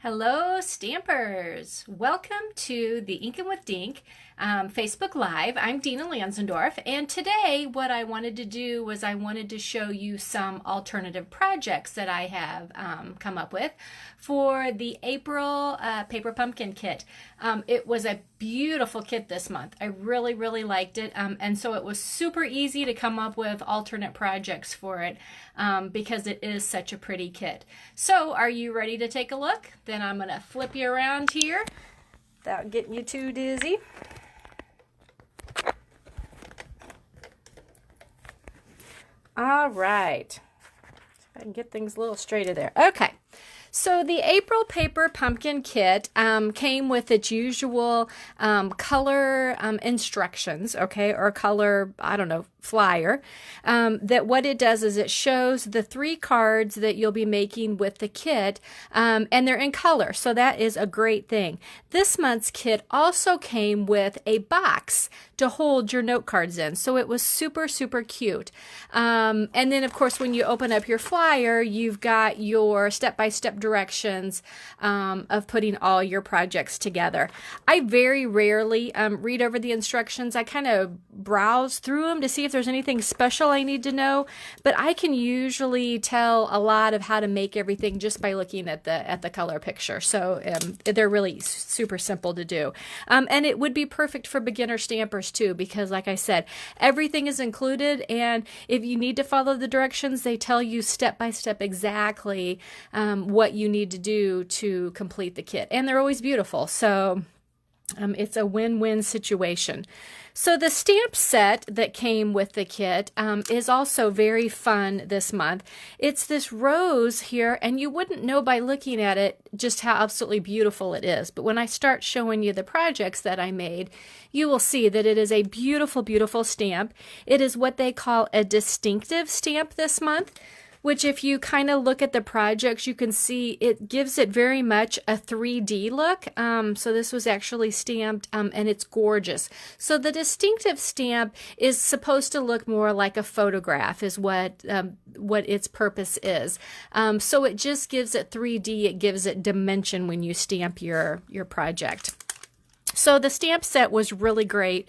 Hello, Stampers! Welcome to the Inkin' with Dink Facebook Live. I'm Dina Lanzendorf, and today what I wanted to do was I wanted to show you some alternative projects that I have come up with for the April Paper Pumpkin Kit. It was a beautiful kit this month. I really liked it, and so it was super easy to come up with alternate projects for it because it is such a pretty kit. So are you ready to take a look? Then I'm going to flip you around here without getting you too dizzy. All right. See if I can get things a little straighter there. Okay. So the April Paper Pumpkin Kit came with its usual color instructions, okay, or color, I don't know, flyer. That what it does is it shows the 3 cards that you'll be making with the kit, and they're in color, so that is a great thing. This month's kit also came with a box to hold your note cards in, so it was super cute. And then, of course, when you open up your flyer, you've got your step-by-step directions of putting all your projects together. I very rarely read over the instructions. I kind of browse through them to see if there's anything special I need to know, but I can usually tell a lot of how to make everything just by looking at the color picture. So they're really super simple to do. And it would be perfect for beginner stampers too, because like I said, everything is included, and if you need to follow the directions, they tell you step by step exactly what you need to do to complete the kit, and they're always beautiful. So it's a win-win situation. So the stamp set that came with the kit is also very fun this month. It's this rose here, and you wouldn't know by looking at it just how absolutely beautiful it is. But when I start showing you the projects that I made, you will see that it is a beautiful stamp. It is what they call a distinctive stamp this month, which if you kind of look at the projects, you can see it gives it very much a 3D look. So this was actually stamped, and it's gorgeous. So the distinctive stamp is supposed to look more like a photograph, is what its purpose is. So it just gives it 3D, it gives it dimension when you stamp your project. So the stamp set was really great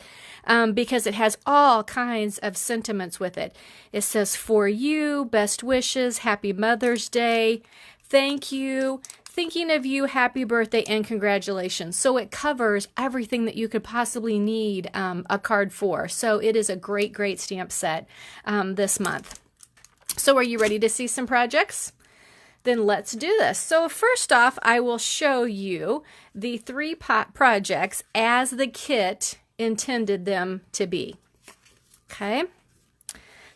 because it has all kinds of sentiments with it. It says, "For you, best wishes, happy Mother's Day, thank you, thinking of you, happy birthday, and congratulations." So it covers everything that you could possibly need a card for. So it is a great stamp set this month. So are you ready to see some projects? Then let's do this. So first off, I will show you the 3 projects as the kit intended them to be. Okay.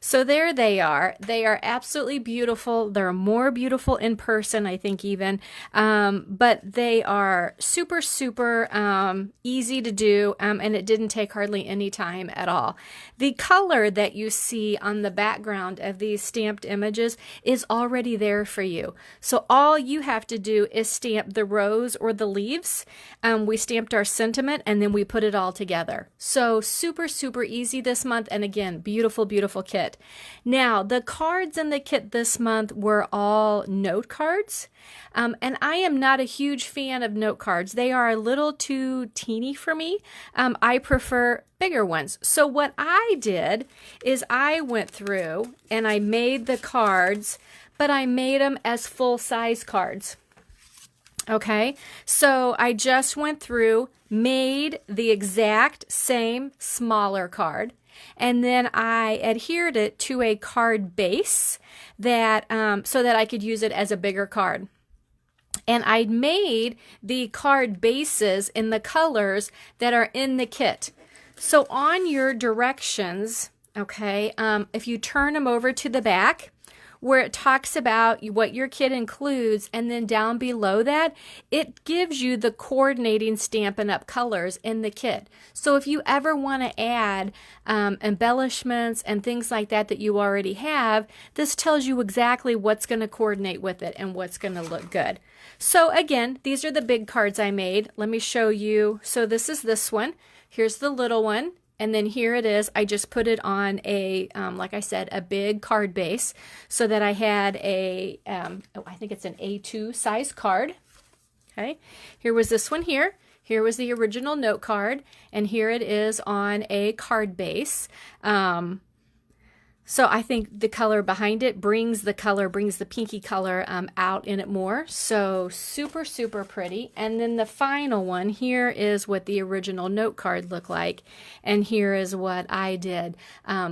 So there they are. They are absolutely beautiful. They're more beautiful in person, I think, even. But they are super easy to do, and it didn't take hardly any time at all. The color that you see on the background of these stamped images is already there for you. So all you have to do is stamp the rose or the leaves. We stamped our sentiment, and then we put it all together. So super easy this month, and again, beautiful kit. Now, the cards in the kit this month were all note cards, and I am not a huge fan of note cards. They are a little too teeny for me. I prefer bigger ones. So what I did is I went through and I made the cards, but I made them as full-size cards. Okay, so I just went through, made the exact same smaller card, and then I adhered it to a card base that so that I could use it as a bigger card. And I made the card bases in the colors that are in the kit. So on your directions, okay, if you turn them over to the back, where it talks about what your kit includes, and then down below that, it gives you the coordinating Stampin' Up! Colors in the kit. So if you ever want to add embellishments and things like that that you already have, this tells you exactly what's going to coordinate with it and what's going to look good. So again, these are the big cards I made. Let me show you. So this is this one. Here's the little one. And then here it is. I just put it on a, like I said, a big card base so that I had a, I think it's an A2 size card. Okay, here was this one here. Here was the original note card, and here it is on a card base. So I think the color behind it brings the pinky color out in it more. So super, super pretty. And then the final one, here is what the original note card looked like. And here is what I did,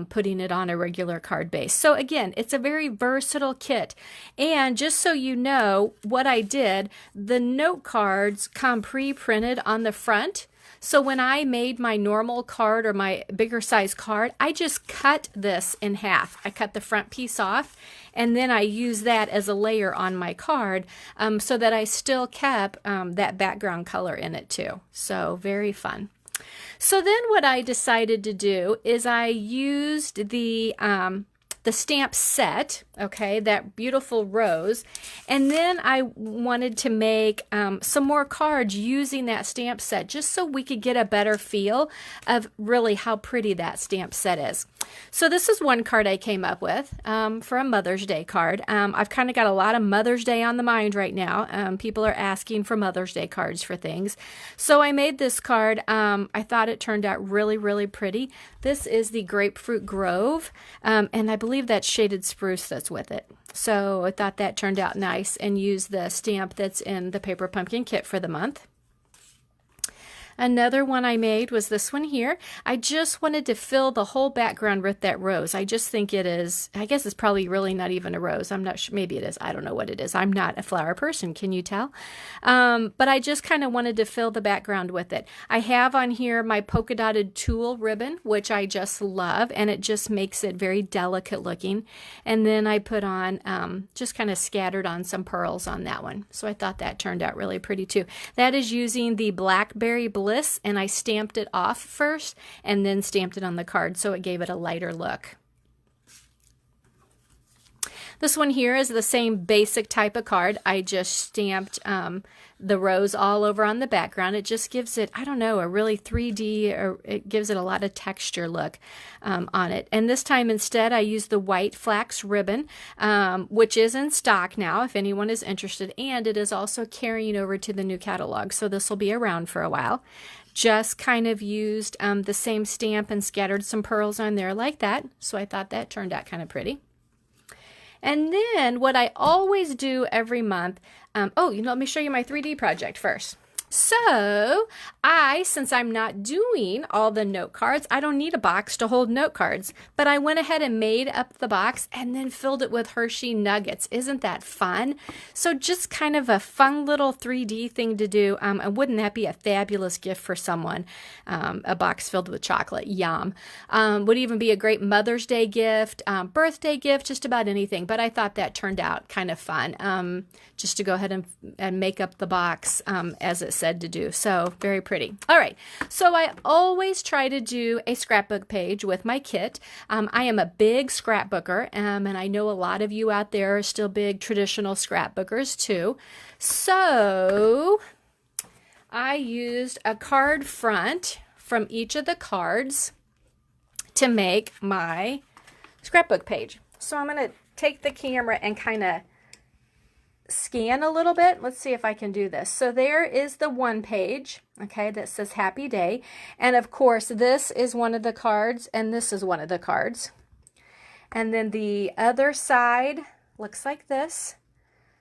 putting it on a regular card base. So again, it's a very versatile kit. And just so you know what I did, the note cards come pre-printed on the front. So when I made my normal card or my bigger size card, I just cut this in half. I cut the front piece off, and then I use that as a layer on my card, so that I still kept that background color in it too. So very fun. So then what I decided to do is I used the stamp set, okay, that beautiful rose, and then I wanted to make some more cards using that stamp set, just so we could get a better feel of really how pretty that stamp set is. So this is one card I came up with for a Mother's Day card. I've kind of got a lot of Mother's Day on the mind right now. People are asking for Mother's Day cards for things. So I made this card. I thought it turned out really, really pretty. This is the Grapefruit Grove, and I believe that's shaded spruce that's with it. So I thought that turned out nice, and used the stamp that's in the Paper Pumpkin kit for the month. Another one I made was this one here. I just wanted to fill the whole background with that rose. I just think it is, I guess it's probably really not even a rose. I'm not sure, maybe it is. I don't know what it is. I'm not a flower person, can you tell? But I just kind of wanted to fill the background with it. I have on here my polka dotted tulle ribbon, which I just love, and it just makes it very delicate looking. And then I put on, just kind of scattered on some pearls on that one. So I thought that turned out really pretty too. That is using the Blackberry Bliss, and I stamped it off first and then stamped it on the card, so it gave it a lighter look. This one here is the same basic type of card. I just stamped the rose all over on the background. It just gives it, I don't know, a really 3D, or it gives it a lot of texture look on it. And this time instead I used the white flax ribbon, which is in stock now if anyone is interested, and it is also carrying over to the new catalog, so this will be around for a while. Just kind of used the same stamp and scattered some pearls on there like that, so I thought that turned out kind of pretty. And then what I always do every month, let me show you my 3D project first. So since I'm not doing all the note cards, I don't need a box to hold note cards, but I went ahead and made up the box and then filled it with Hershey nuggets. Isn't that fun? So just kind of a fun little 3D thing to do. And wouldn't that be a fabulous gift for someone? A box filled with chocolate, yum. Would even be a great Mother's Day gift, birthday gift, just about anything. But I thought that turned out kind of fun, just to go ahead and make up the box as it said to do. So very pretty. All right, so I always try to do a scrapbook page with my kit. I am a big scrapbooker, and I know a lot of you out there are still big traditional scrapbookers too. So I used a card front from each of the cards to make my scrapbook page. So I'm going to take the camera and kind of scan a little bit. Let's see if I can do this. So there is the one page, okay, that says Happy Day. And of course, this is one of the cards, and this is one of the cards. And then the other side looks like this.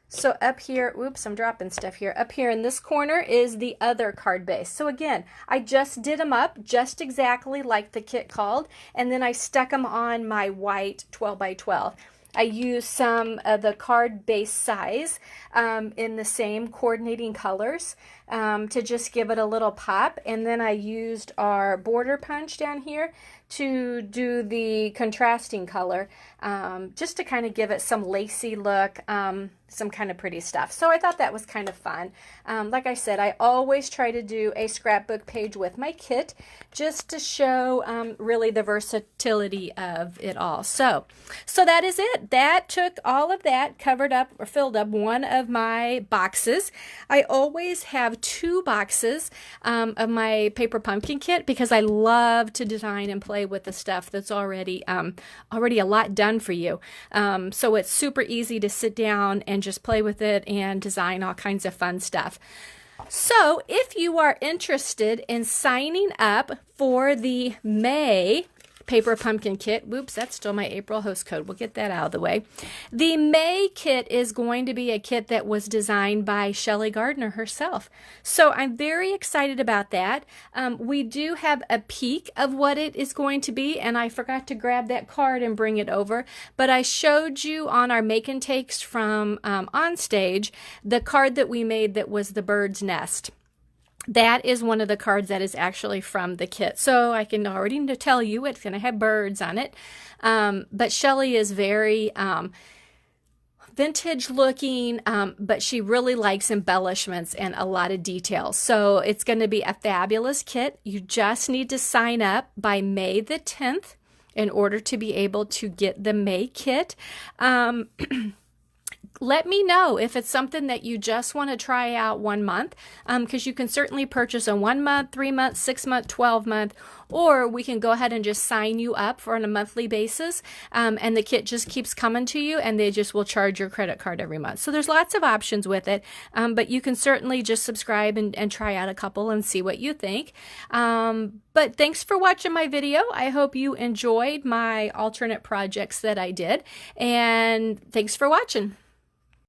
So up here, oops, I'm dropping stuff here. Up here in this corner is the other card base. So again, I just did them up just exactly like the kit called, and then I stuck them on my white 12 by 12. I used some of the card base size in the same coordinating colors to just give it a little pop. And then I used our border punch down here to do the contrasting color, just to kind of give it some lacy look, some kind of pretty stuff. So I thought that was kind of fun. Like I said, I always try to do a scrapbook page with my kit just to show really the versatility of it all. So that is it. That took all of that, covered up or filled up one of my boxes. I always have 2 boxes of my Paper Pumpkin kit because I love to design and play play with the stuff that's already already a lot done for you. So it's super easy to sit down and just play with it and design all kinds of fun stuff. So if you are interested in signing up for the May Paper Pumpkin Kit, whoops, that's still my April host code. We'll get that out of the way. The May kit is going to be a kit that was designed by Shelley Gardner herself. So I'm very excited about that. We do have a peek of what it is going to be, and I forgot to grab that card and bring it over, but I showed you on our Make and Takes from on stage the card that we made that was the bird's nest. That is one of the cards that is actually from the kit. So I can already tell you it's going to have birds on it. But Shelley is very vintage looking, but she really likes embellishments and a lot of details. So it's going to be a fabulous kit. You just need to sign up by May the 10th in order to be able to get the May kit. Let me know if it's something that you just want to try out 1 month, because you can certainly purchase a 1 month, 3 month, 6 month, 12 month, or we can go ahead and just sign you up for on a monthly basis, and the kit just keeps coming to you, and they just will charge your credit card every month. So there's lots of options with it, but you can certainly just subscribe and try out a couple and see what you think. But thanks for watching my video. I hope you enjoyed my alternate projects that I did, and thanks for watching.